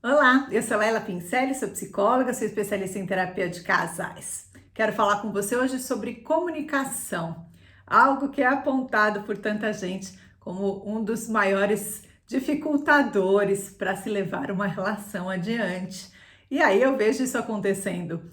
Olá, eu sou Laila Pincelli, sou psicóloga, sou especialista em terapia de casais. Quero falar com você hoje sobre comunicação, algo que é apontado por tanta gente como um dos maiores dificultadores para se levar uma relação adiante. E aí eu vejo isso acontecendo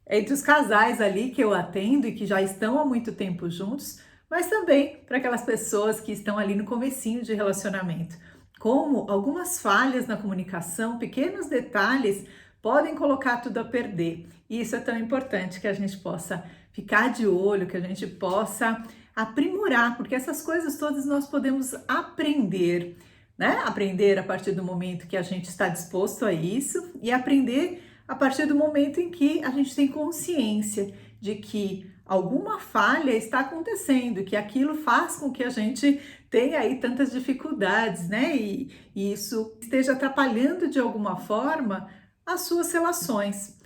entre os casais ali que eu atendo e que já estão há muito tempo juntos, mas também para aquelas pessoas que estão ali no comecinho de relacionamento. Como algumas falhas na comunicação, pequenos detalhes podem colocar tudo a perder. E isso é tão importante que a gente possa ficar de olho, que a gente possa aprimorar, porque essas coisas todas nós podemos aprender, né? Aprender a partir do momento que a gente está disposto a isso e aprender a partir do momento em que a gente tem consciência de que alguma falha está acontecendo, que aquilo faz com que a gente tenha aí tantas dificuldades, né? E isso esteja atrapalhando de alguma forma as suas relações,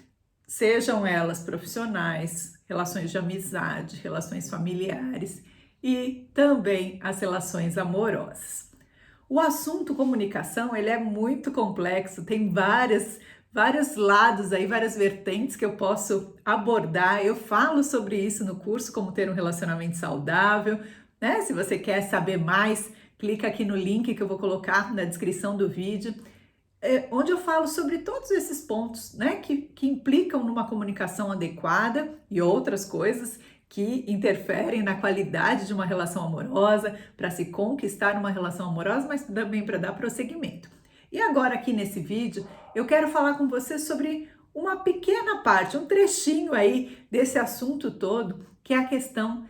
sejam elas profissionais, relações de amizade, relações familiares e também as relações amorosas. O assunto comunicação, ele é muito complexo, tem vários lados aí, várias vertentes que eu posso abordar. Eu falo sobre isso no curso Como Ter um Relacionamento Saudável, né? Se você quer saber mais, clica aqui no link que eu vou colocar na descrição do vídeo, onde eu falo sobre todos esses pontos, né, que implicam numa comunicação adequada e outras coisas que interferem na qualidade de uma relação amorosa, para se conquistar uma relação amorosa, mas também para dar prosseguimento. E agora aqui nesse vídeo, eu quero falar com você sobre uma pequena parte, um trechinho aí desse assunto todo, que é a questão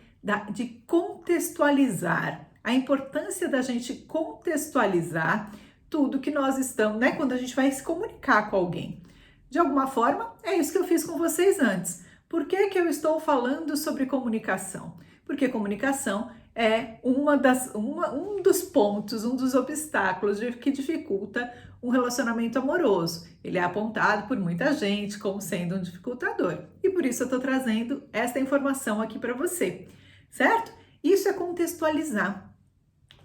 de contextualizar, a importância da gente contextualizar tudo que nós estamos, né? Quando a gente vai se comunicar com alguém. De alguma forma, é isso que eu fiz com vocês antes. Por que que eu estou falando sobre comunicação? Porque comunicação é um dos pontos, um dos obstáculos que dificulta um relacionamento amoroso. Ele é apontado por muita gente como sendo um dificultador. E por isso eu estou trazendo esta informação aqui para você, certo? Isso é contextualizar.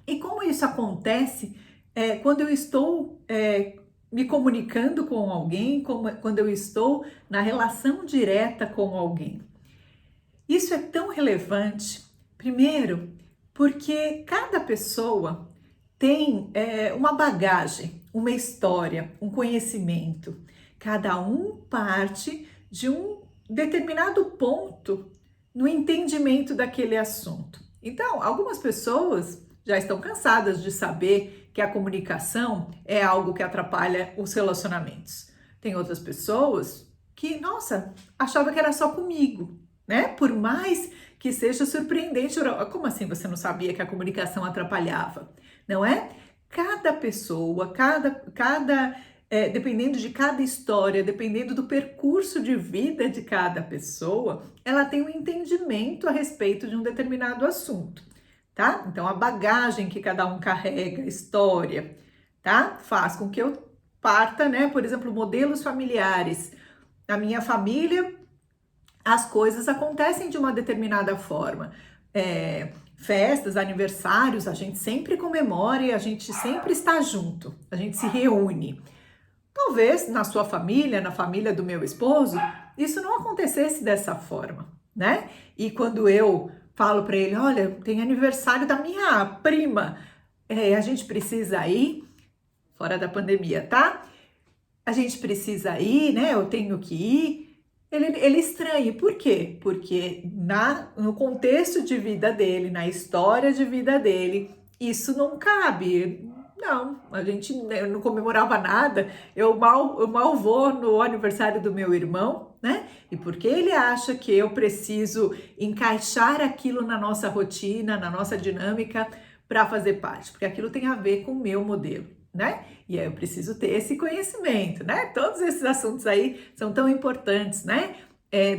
E como isso acontece quando eu estou me comunicando com alguém, quando eu estou na relação direta com alguém. Isso é tão relevante, primeiro, porque cada pessoa tem uma bagagem, uma história, um conhecimento. Cada um parte de um determinado ponto no entendimento daquele assunto. Então, algumas pessoas já estão cansadas de saber que a comunicação é algo que atrapalha os relacionamentos. Tem outras pessoas que, nossa, achava que era só comigo, né? Por mais que seja surpreendente, como assim você não sabia que a comunicação atrapalhava? Não é? Cada pessoa, dependendo de cada história, dependendo do percurso de vida de cada pessoa, ela tem um entendimento a respeito de um determinado assunto, tá? Então, a bagagem que cada um carrega, a história, tá? Faz com que eu parta, né? Por exemplo, modelos familiares. Na minha família, as coisas acontecem de uma determinada forma. Festas, aniversários, a gente sempre comemora e a gente sempre está junto, a gente se reúne. Talvez na sua família, na família do meu esposo, isso não acontecesse dessa forma, né? E quando eu falo para ele, olha, tem aniversário da minha prima, a gente precisa ir, fora da pandemia, tá? A gente precisa ir, né? Eu tenho que ir. Ele estranha. Por quê? Porque no contexto de vida dele, na história de vida dele, isso não cabe. Não, a gente não comemorava nada. Eu mal vou no aniversário do meu irmão, né? E porque ele acha que eu preciso encaixar aquilo na nossa rotina, na nossa dinâmica para fazer parte, porque aquilo tem a ver com o meu modelo, né? E aí eu preciso ter esse conhecimento, né? Todos esses assuntos aí são tão importantes, né?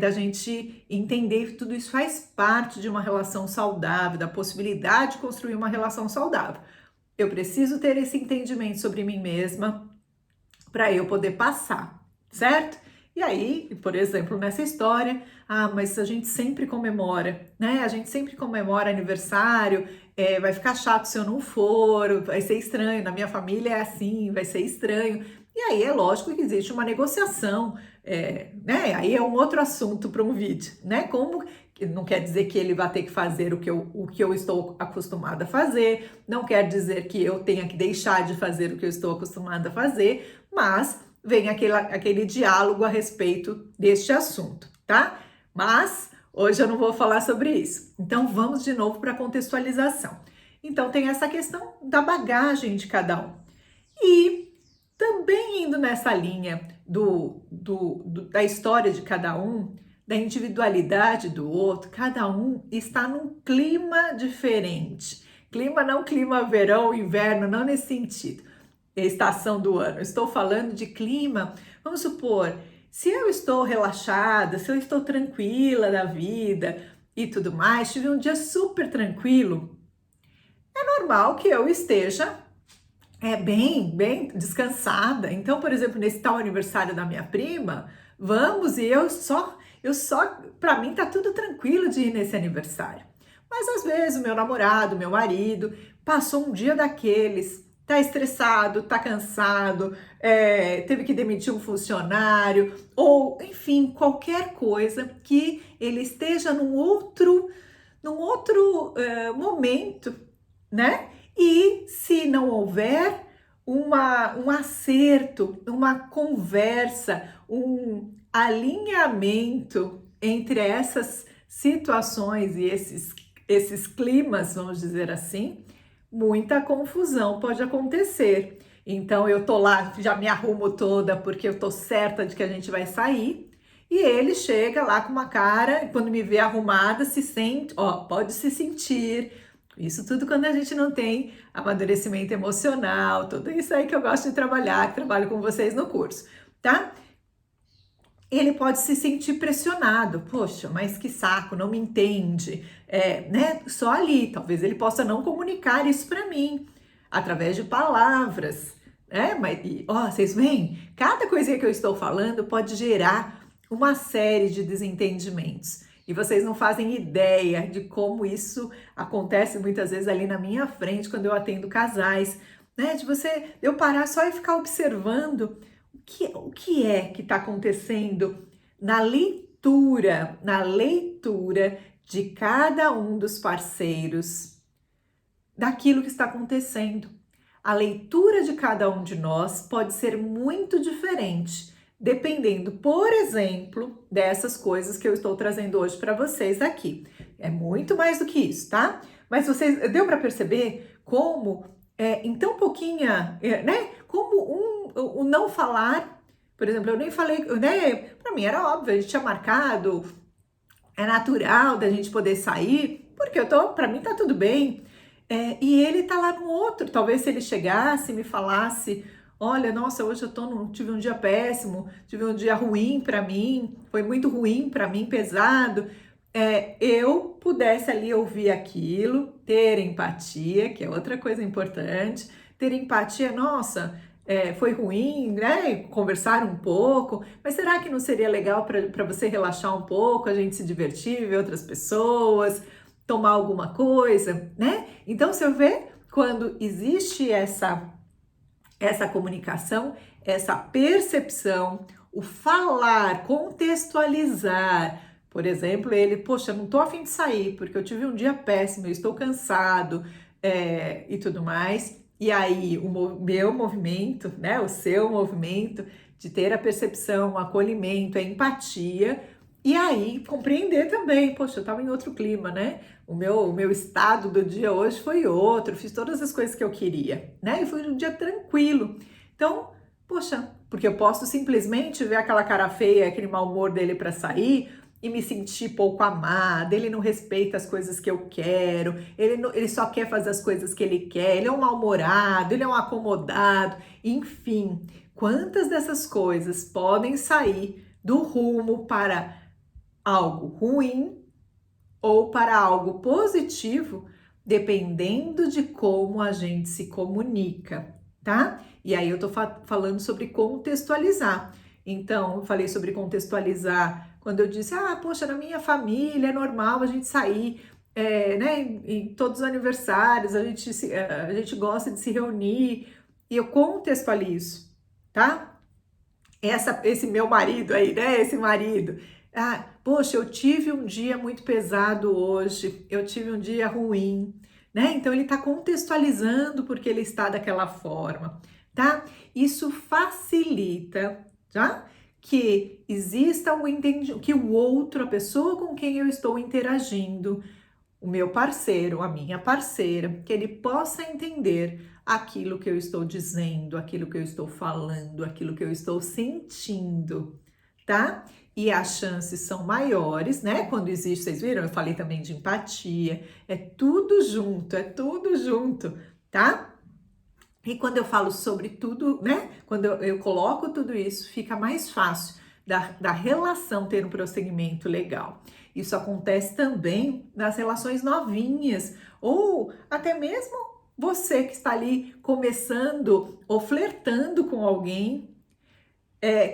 Da gente entender que tudo isso faz parte de uma relação saudável, da possibilidade de construir uma relação saudável. Eu preciso ter esse entendimento sobre mim mesma para eu poder passar, certo? E aí, por exemplo, nessa história, mas a gente sempre comemora, né? A gente sempre comemora aniversário, vai ficar chato se eu não for, vai ser estranho, na minha família é assim, vai ser estranho. E aí é lógico que existe uma negociação, né? Aí é um outro assunto para um vídeo, né? Como não quer dizer que ele vai ter que fazer o que eu estou acostumada a fazer, não quer dizer que eu tenha que deixar de fazer o que eu estou acostumada a fazer, mas vem aquele diálogo a respeito deste assunto, tá? Mas hoje eu não vou falar sobre isso. Então vamos de novo para a contextualização. Então tem essa questão da bagagem de cada um. E também indo nessa linha da história de cada um, da individualidade do outro, cada um está num clima diferente. Clima não clima verão, inverno, não nesse sentido. Estação do ano. Estou falando de clima, vamos supor, se eu estou relaxada, se eu estou tranquila da vida e tudo mais, tive um dia super tranquilo, é normal que eu esteja bem descansada. Então, por exemplo, nesse tal aniversário da minha prima, vamos e para mim tá tudo tranquilo de ir nesse aniversário. Mas às vezes o meu namorado, meu marido, passou um dia daqueles, tá estressado, tá cansado, teve que demitir um funcionário, ou enfim, qualquer coisa que ele esteja num outro momento, né? E se não houver um acerto, uma conversa, um alinhamento entre essas situações e esses climas, vamos dizer assim, muita confusão pode acontecer. Então eu tô lá, já me arrumo toda porque eu tô certa de que a gente vai sair. E ele chega lá com uma cara, quando me vê arrumada, se sente, pode se sentir. Isso tudo quando a gente não tem amadurecimento emocional, tudo isso aí que eu gosto de trabalhar, que trabalho com vocês no curso, tá? Ele pode se sentir pressionado, poxa, mas que saco, não me entende, né? Só ali, talvez ele possa não comunicar isso para mim, através de palavras, né? Mas, vocês veem, cada coisinha que eu estou falando pode gerar uma série de desentendimentos. E vocês não fazem ideia de como isso acontece muitas vezes ali na minha frente, quando eu atendo casais, né? De eu parar só e ficar observando o que é que está acontecendo na leitura de cada um dos parceiros daquilo que está acontecendo. A leitura de cada um de nós pode ser muito diferente, dependendo, por exemplo, dessas coisas que eu estou trazendo hoje para vocês aqui. É muito mais do que isso, tá? Mas vocês deu para perceber como em tão pouquinha, né? Como o não falar, por exemplo, eu nem falei, né? Para mim era óbvio, a gente tinha marcado, é natural da gente poder sair, porque para mim tá tudo bem. E ele tá lá no outro, talvez se ele chegasse e me falasse, olha, nossa, hoje tive um dia péssimo, tive um dia ruim para mim, foi muito ruim para mim, pesado, eu pudesse ali ouvir aquilo, ter empatia, que é outra coisa importante, ter empatia, nossa, foi ruim, né? Conversar um pouco, mas será que não seria legal para você relaxar um pouco, a gente se divertir, ver outras pessoas, tomar alguma coisa, né? Então, você vê, quando existe essa comunicação, essa percepção, o falar, contextualizar. Por exemplo, ele, poxa, não tô a fim de sair porque eu tive um dia péssimo, eu estou cansado e tudo mais. E aí, o meu movimento, né, o seu movimento de ter a percepção, o acolhimento, a empatia, e aí compreender também, poxa, eu estava em outro clima, né? O meu estado do dia hoje foi outro, fiz todas as coisas que eu queria, né? E foi um dia tranquilo. Então, poxa, porque eu posso simplesmente ver aquela cara feia, aquele mau humor dele para sair e me sentir pouco amada, ele não respeita as coisas que eu quero, ele só quer fazer as coisas que ele quer, ele é um mal-humorado, ele é um acomodado, enfim, quantas dessas coisas podem sair do rumo para algo ruim ou para algo positivo, dependendo de como a gente se comunica, tá? E aí eu tô falando sobre contextualizar. Então, eu falei sobre contextualizar quando eu disse, poxa, na minha família é normal a gente sair né, em todos os aniversários, a gente gosta de se reunir, e eu contextualizo, tá? Esse meu marido aí, né? Esse marido. Ah, poxa, eu tive um dia muito pesado hoje, eu tive um dia ruim, né? Então ele está contextualizando porque ele está daquela forma, tá? Isso facilita, tá? Que exista um entendimento, que o outro, a pessoa com quem eu estou interagindo, o meu parceiro, a minha parceira, que ele possa entender aquilo que eu estou dizendo, aquilo que eu estou falando, aquilo que eu estou sentindo, tá? E as chances são maiores, né? Quando existe, vocês viram? Eu falei também de empatia, é tudo junto, tá? E quando eu falo sobre tudo, né? Quando eu coloco tudo isso, fica mais fácil da relação ter um prosseguimento legal. Isso acontece também nas relações novinhas, ou até mesmo você que está ali começando ou flertando com alguém.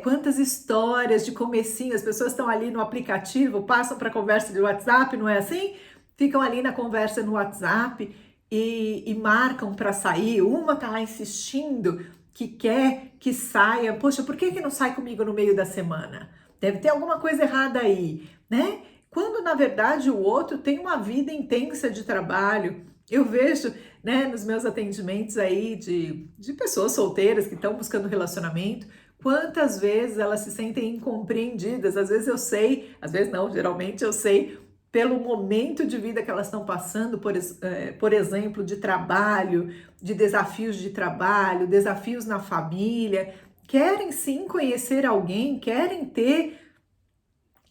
Quantas histórias de comecinho, as pessoas estão ali no aplicativo, passam para a conversa de WhatsApp, não é assim? Ficam ali na conversa no WhatsApp e marcam para sair. Uma tá lá insistindo que quer que saia. Poxa, por que não sai comigo no meio da semana? Deve ter alguma coisa errada aí, né? Quando na verdade o outro tem uma vida intensa de trabalho. Eu vejo, né, nos meus atendimentos aí de pessoas solteiras que estão buscando relacionamento, quantas vezes elas se sentem incompreendidas. Às vezes eu sei, às vezes não, geralmente eu sei, pelo momento de vida que elas estão passando, por exemplo, de trabalho, de desafios de trabalho, desafios na família, querem sim conhecer alguém, querem ter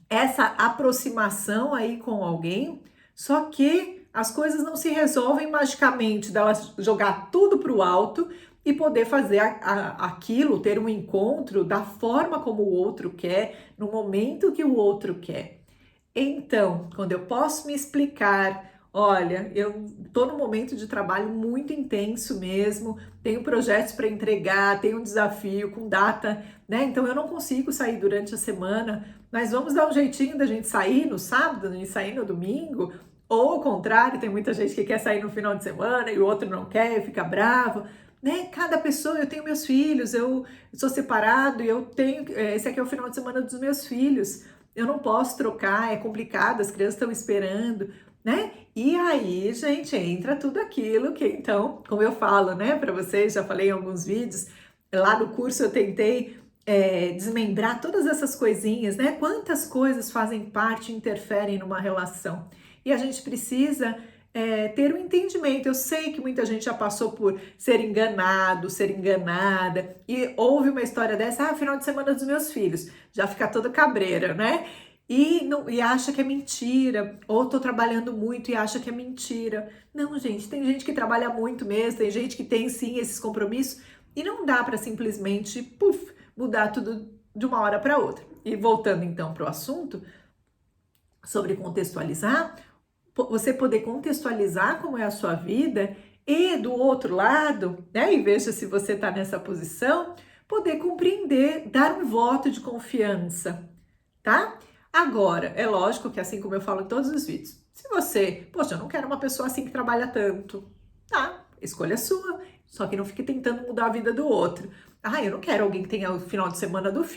essa aproximação aí com alguém, só que as coisas não se resolvem magicamente, delas jogar tudo para o alto e poder fazer aquilo, ter um encontro da forma como o outro quer, no momento que o outro quer. Então, quando eu posso me explicar, olha, eu estou num momento de trabalho muito intenso mesmo, tenho projetos para entregar, tenho um desafio com data, né? Então eu não consigo sair durante a semana, mas vamos dar um jeitinho da gente sair no sábado, da gente sair no domingo, ou ao contrário, tem muita gente que quer sair no final de semana e o outro não quer, fica bravo. Né? Cada pessoa, eu tenho meus filhos, eu sou separado e eu tenho. Esse aqui é o final de semana dos meus filhos. Eu não posso trocar, é complicado, as crianças estão esperando, né? E aí, gente, entra tudo aquilo que, então, como eu falo, né, para vocês, já falei em alguns vídeos, lá no curso eu tentei desmembrar todas essas coisinhas, né? Quantas coisas fazem parte, interferem numa relação. E a gente precisa ter um entendimento. Eu sei que muita gente já passou por ser enganado, ser enganada, e ouve uma história dessa, final de semana dos meus filhos, já fica toda cabreira, né? E acha que é mentira, ou tô trabalhando muito e acha que é mentira. Não, gente, tem gente que trabalha muito mesmo, tem gente que tem sim esses compromissos, e não dá para simplesmente, mudar tudo de uma hora para outra. E voltando então para o assunto sobre contextualizar, você poder contextualizar como é a sua vida e do outro lado, né, e veja se você está nessa posição, poder compreender, dar um voto de confiança, tá? Agora, é lógico que assim como eu falo em todos os vídeos, se você, poxa, eu não quero uma pessoa assim que trabalha tanto, tá? Escolha sua, só que não fique tentando mudar a vida do outro. Ah, eu não quero alguém que tenha o final de semana dos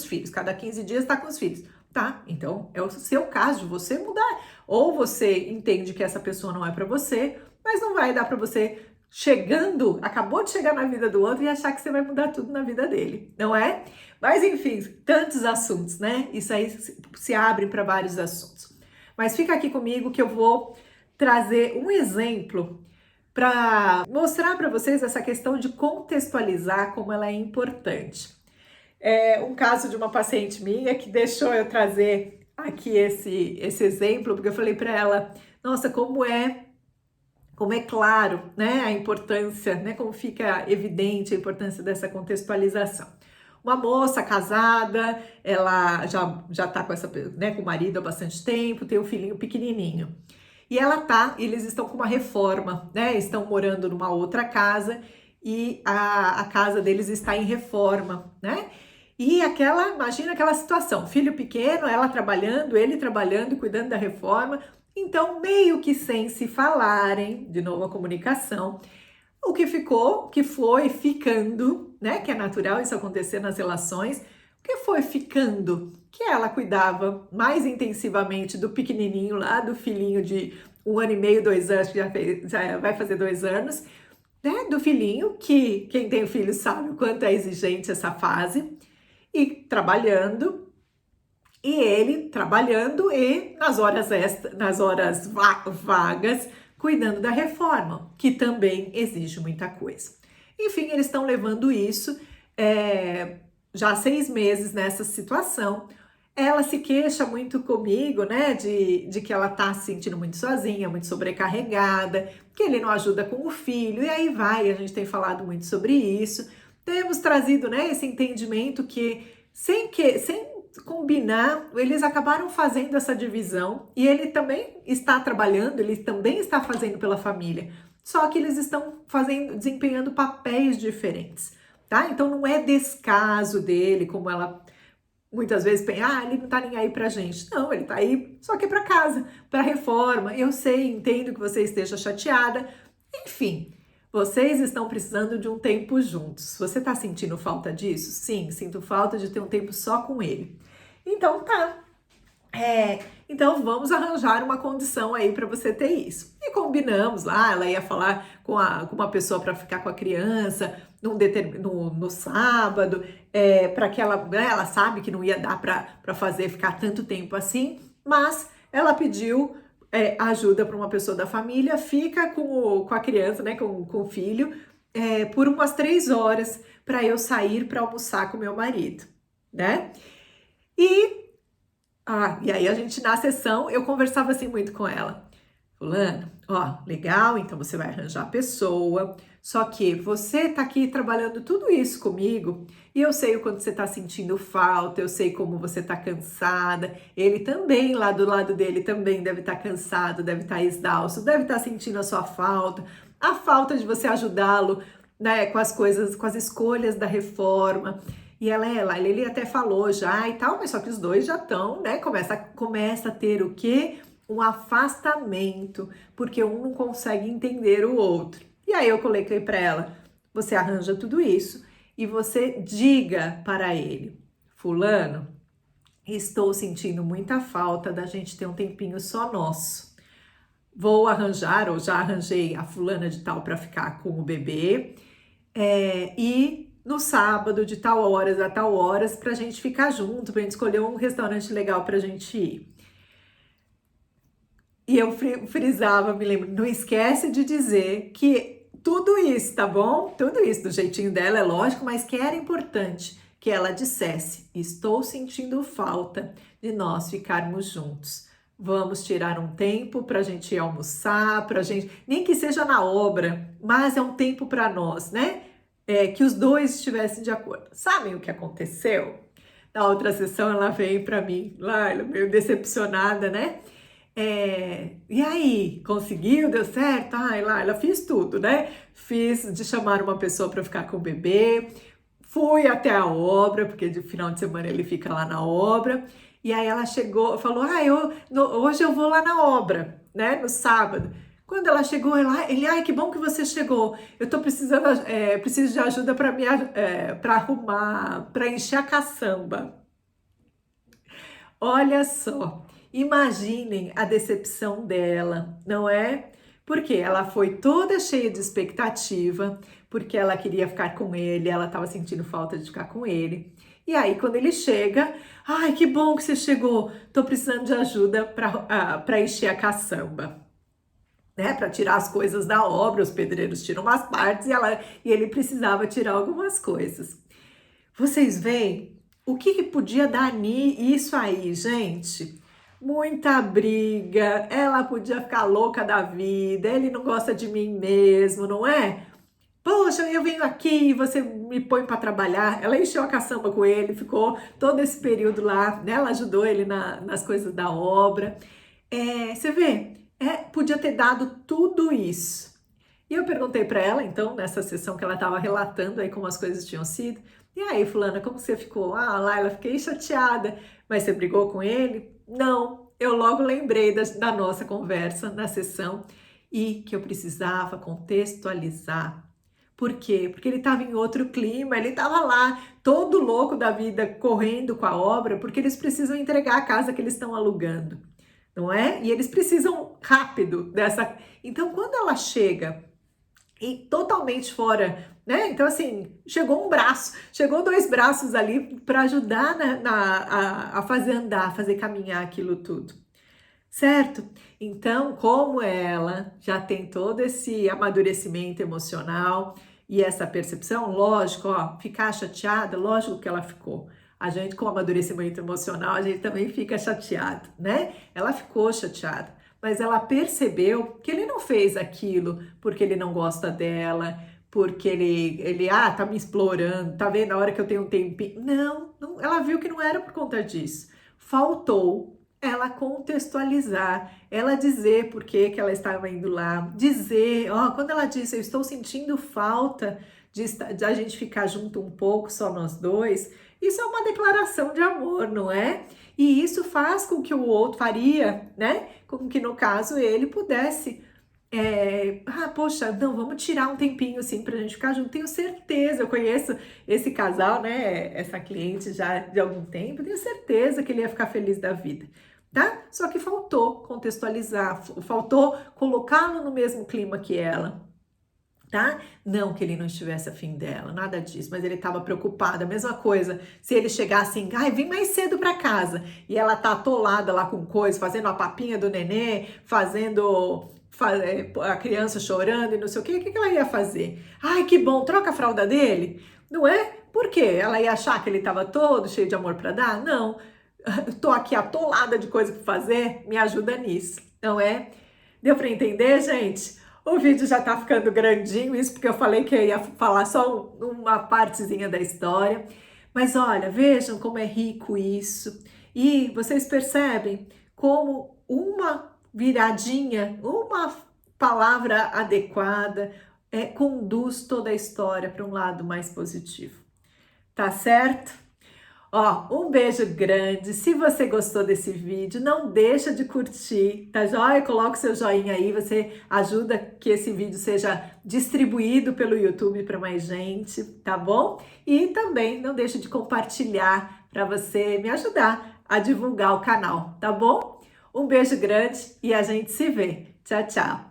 filhos, cada 15 dias tá com os filhos. Tá, então é o seu caso de você mudar. Ou você entende que essa pessoa não é para você, mas não vai dar para você acabou de chegar na vida do outro e achar que você vai mudar tudo na vida dele, não é? Mas enfim, tantos assuntos, né? Isso aí se abre para vários assuntos. Mas fica aqui comigo que eu vou trazer um exemplo para mostrar para vocês essa questão de contextualizar como ela é importante. Um caso de uma paciente minha que deixou eu trazer aqui esse exemplo, porque eu falei para ela, nossa, como é claro, né, a importância, né, como fica evidente a importância dessa contextualização. Uma moça casada, ela já tá com né, com o marido há bastante tempo, tem um filhinho pequenininho. E eles estão com uma reforma, né, estão morando numa outra casa e a casa deles está em reforma, né? E imagina aquela situação, filho pequeno, ela trabalhando, ele trabalhando e cuidando da reforma, Então, meio que sem se falarem, de novo a comunicação, o que ficou, que foi ficando, né? Que é natural isso acontecer nas relações, o que foi ficando? Que ela cuidava mais intensivamente do pequenininho lá, do filhinho de 1 ano e meio, 2 anos, que já vai fazer 2 anos, né? Do filhinho, que quem tem filho sabe o quanto é exigente essa fase, e trabalhando, e ele trabalhando e nas horas extras, nas horas vagas, cuidando da reforma, que também exige muita coisa. Enfim, eles estão levando isso já há 6 meses nessa situação. Ela se queixa muito comigo, né, de que ela tá se sentindo muito sozinha, muito sobrecarregada, que ele não ajuda com o filho, e aí vai, a gente tem falado muito sobre isso. Temos trazido, né, esse entendimento que, sem combinar, eles acabaram fazendo essa divisão, e ele também está trabalhando, ele também está fazendo pela família, só que eles estão desempenhando papéis diferentes, tá? Então não é descaso dele, como ela muitas vezes pensa, ele não tá nem aí pra gente. Não, ele tá aí só que pra casa, pra reforma. Eu sei, entendo que você esteja chateada. Enfim, vocês estão precisando de um tempo juntos. Você tá sentindo falta disso? Sim, sinto falta de ter um tempo só com ele. Então tá. Então vamos arranjar uma condição aí para você ter isso. E combinamos lá, ela ia falar com uma pessoa para ficar com a criança no sábado, para que ela sabe que não ia dar para ficar tanto tempo assim, mas ela pediu ajuda para uma pessoa da família, fica com a criança, né, com o filho, por umas 3 horas para eu sair para almoçar com meu marido, né? E aí a gente, na sessão, eu conversava assim muito com ela. Fulana, ó, legal, então você vai arranjar a pessoa, só que você tá aqui trabalhando tudo isso comigo, e eu sei o quanto você tá sentindo falta, eu sei como você tá cansada, ele também, lá do lado dele, também deve estar cansado, deve estar exausto, deve estar sentindo a falta de você ajudá-lo, né, com as coisas, com as escolhas da reforma. E ele até falou já e tal, mas só que os dois já estão, né? Começa a ter o quê? Um afastamento, porque um não consegue entender o outro. E aí eu coloquei para ela: você arranja tudo isso e você diga para ele, fulano, estou sentindo muita falta da gente ter um tempinho só nosso. Vou arranjar, ou já arranjei a fulana de tal para ficar com o bebê, e no sábado, de tal horas a tal horas, para a gente ficar junto, para a gente escolher um restaurante legal para a gente ir. E eu frisava, me lembro, não esquece de dizer que tudo isso, tá bom? Tudo isso do jeitinho dela, é lógico, mas que era importante que ela dissesse: estou sentindo falta de nós ficarmos juntos. Vamos tirar um tempo para a gente ir almoçar, para a gente, nem que seja na obra, mas é um tempo para nós, né? Que os dois estivessem de acordo. Sabem o que aconteceu? Na outra sessão ela veio para mim, lá, meio decepcionada, né? E aí, conseguiu? Deu certo? Ai, lá, ela fiz tudo, né? Fiz de chamar uma pessoa para ficar com o bebê, fui até a obra, porque de final de semana ele fica lá na obra, e aí ela chegou, falou, hoje eu vou lá na obra, né? No sábado. Quando ela chegou, ai, que bom que você chegou. Eu tô precisando, preciso de ajuda para arrumar, para encher a caçamba. Olha só, imaginem a decepção dela, não é? Porque ela foi toda cheia de expectativa, porque ela queria ficar com ele, ela estava sentindo falta de ficar com ele. E aí, quando ele chega, ai, que bom que você chegou, tô precisando de ajuda para encher a caçamba. Né, para tirar as coisas da obra, os pedreiros tiram umas partes e ele precisava tirar algumas coisas. Vocês veem o que podia dar isso aí, gente? Muita briga, ela podia ficar louca da vida, ele não gosta de mim mesmo, não é? Poxa, eu venho aqui e você me põe para trabalhar. Ela encheu a caçamba com ele, ficou todo esse período lá, né? Ela ajudou ele nas coisas da obra. Você vê? Podia ter dado tudo isso. E eu perguntei para ela, então, nessa sessão que ela estava relatando aí como as coisas tinham sido. E aí, fulana, como você ficou? Laila, fiquei chateada. Mas você brigou com ele? Não. eu logo lembrei da nossa conversa na sessão e que eu precisava contextualizar. Por quê? Porque ele estava em outro clima, ele estava lá, todo louco da vida, correndo com a obra, porque eles precisam entregar a casa que eles estão alugando, não é? E eles precisam rápido dessa. Então, quando ela chega e totalmente fora, né? Então, assim, chegou um braço, chegou dois braços ali para ajudar a fazer andar, fazer caminhar aquilo tudo. Certo? Então, como ela já tem todo esse amadurecimento emocional e essa percepção, lógico, ó, ficar chateada, lógico que ela ficou. A gente, com amadurecimento emocional, a gente também fica chateado, né? Ela ficou chateada, mas ela percebeu que ele não fez aquilo porque ele não gosta dela, porque tá me explorando, tá vendo a hora que eu tenho um tempinho. Não, ela viu que não era por conta disso. Faltou ela contextualizar, ela dizer por que ela estava indo lá, dizer, ó, quando ela disse, eu estou sentindo falta de a gente ficar junto um pouco, só nós dois, isso é uma declaração de amor, não é? E isso faz com que o outro faria, né? Com que no caso ele pudesse poxa, não, vamos tirar um tempinho assim pra gente ficar junto. Tenho certeza, eu conheço esse casal, né? Essa cliente já de algum tempo, tenho certeza que ele ia ficar feliz da vida, tá? Só que faltou contextualizar, faltou colocá-lo no mesmo clima que ela. Tá? Não que ele não estivesse afim dela, nada disso, mas ele estava preocupado. A mesma coisa, se ele chegasse assim, ai, vem mais cedo para casa, e ela tá atolada lá com coisa, fazendo a papinha do nenê, a criança chorando e não sei o que ela ia fazer? Ai, que bom, troca a fralda dele, não é? Por quê? Ela ia achar que ele estava todo cheio de amor para dar? Não, tô aqui atolada de coisa para fazer, me ajuda nisso, não é? Deu para entender, gente? O vídeo já tá ficando grandinho, isso porque eu falei que eu ia falar só uma partezinha da história. Mas olha, vejam como é rico isso. E vocês percebem como uma viradinha, uma palavra adequada, conduz toda a história para um lado mais positivo. Tá certo? Ó, um beijo grande. Se você gostou desse vídeo, não deixa de curtir, tá joia? Coloca o seu joinha aí, você ajuda que esse vídeo seja distribuído pelo YouTube para mais gente, tá bom? E também não deixa de compartilhar para você me ajudar a divulgar o canal, tá bom? Um beijo grande e a gente se vê. Tchau, tchau.